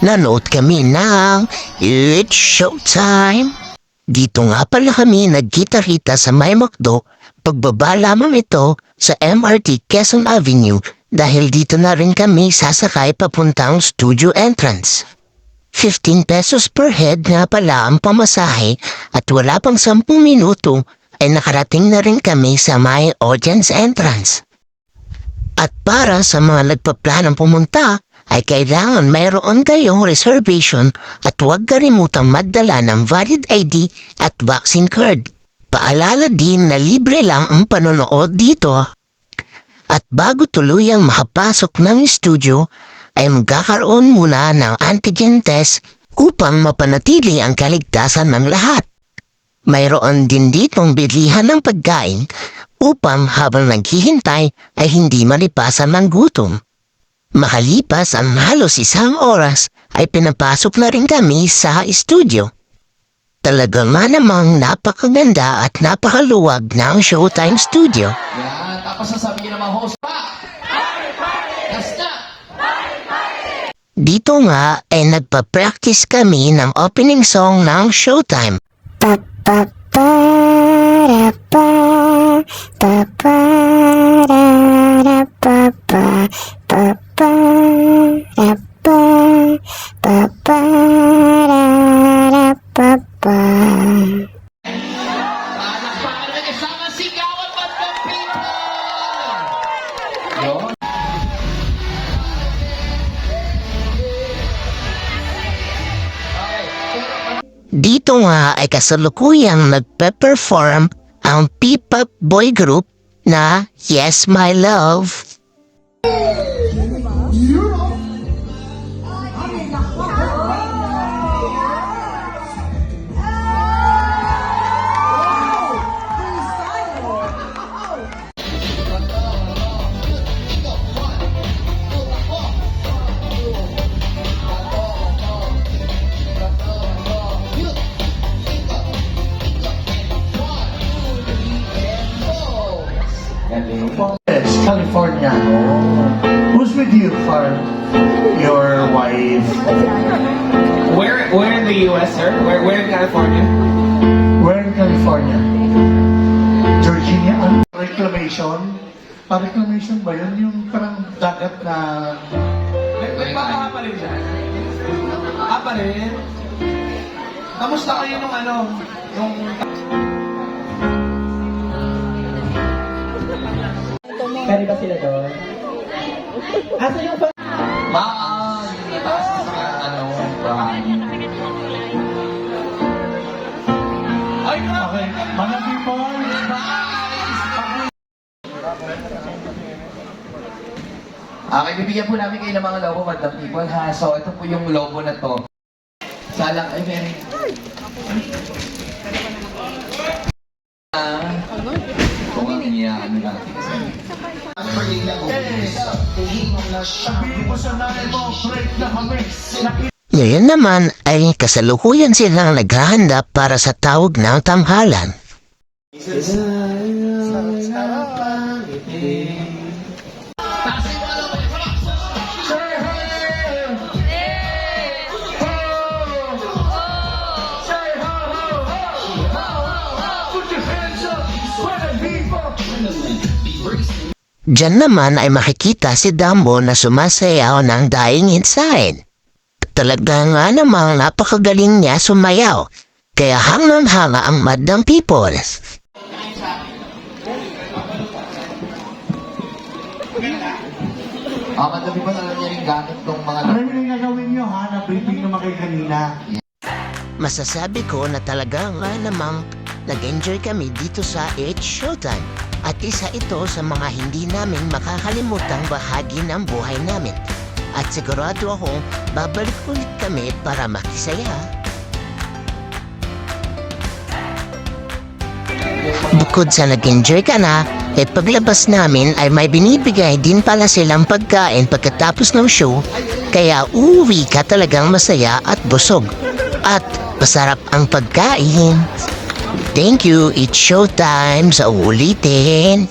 nanood kami ng It's Showtime. Dito nga pala kami nagkita-kita sa May Macdo, pagbaba lamang ito sa MRT Quezon Avenue dahil dito na rin kami sasakay papuntang studio entrance. 15 pesos per head nga pala ang pamasahe at wala pang 10 minuto ay nakarating na rin kami sa may audience entrance. At para sa mga nagpaplanong pumunta ay kailangan mayroon kayong reservation at huwag kalimutang magdala ng valid ID at vaccine card. Paalala din na libre lang ang panonood dito. At bago tuluyang makapasok ng studio ay magkakaroon muna ng antigen test upang mapanatili ang kaligtasan ng lahat. Mayroon din ditong bilihan ng pagkain upang habang naghihintay ay hindi malipasan ng gutom. Makalipas ang halos 1 oras ay pinapasok na rin kami sa studio. Talagang namang napakaganda at napakaluwag ng Showtime Studio. Yan, tapos sasabihin ng mga host, Basta! Dito nga ay nagpa-practice kami ng opening song ng Showtime. Palakpakan na kasama sigawan Bandang People! Yun. Dito nga ay kasalukuyang nagpe-perform ang P-pop boy group na Yes My Love. Yes, California. Who's with you for your wife? Where in the US, sir? Where in California? Where in California? Virginia? Ano? Reclamation? Reclamation ba yun? Yung parang dagat na... May baka pa rin dyan. Pa rin? Kamusta kayo nung nung... Pwede ba sila doon? Asa yung pa? Yung nataas na sa bahay. Ay, grabe! Okay, mga people, Okay, bibigyan po namin kayo ng mga lobo, Bandang People, ha? So, ito po yung lobo na to. Salang, ay, very... Kung ang iniyakan natin kasi... sabihin mo sa nanay mo, break na kami. Ngayon naman ay kasalukuyan silang naghahanda para sa tawag ng tanghalan. Diyan naman ay makikita si Dambo na sumasayaw ng Dying Inside. Talaga nga namang napakagaling niya sumayaw, kaya hangang-hanga ang Bandang People. Bandang People, alam niya rin gamit tong mga... Ano yung gagawin nyo ha? Na-briefing naman kayo kanina. Masasabi ko na talaga nga namang nag-enjoy kami dito sa It's Showtime. At isa ito sa mga hindi namin makakalimutang bahagi ng buhay namin. At sigurado akong babalik ulit kami para makisaya. Bukod sa nag-enjoy ka na, paglabas namin ay may binibigay din pala silang pagkain pagkatapos ng show, kaya uuwi ka talagang masaya at busog. At masarap ang pagkain. Thank you, It's Showtime sa uulitin.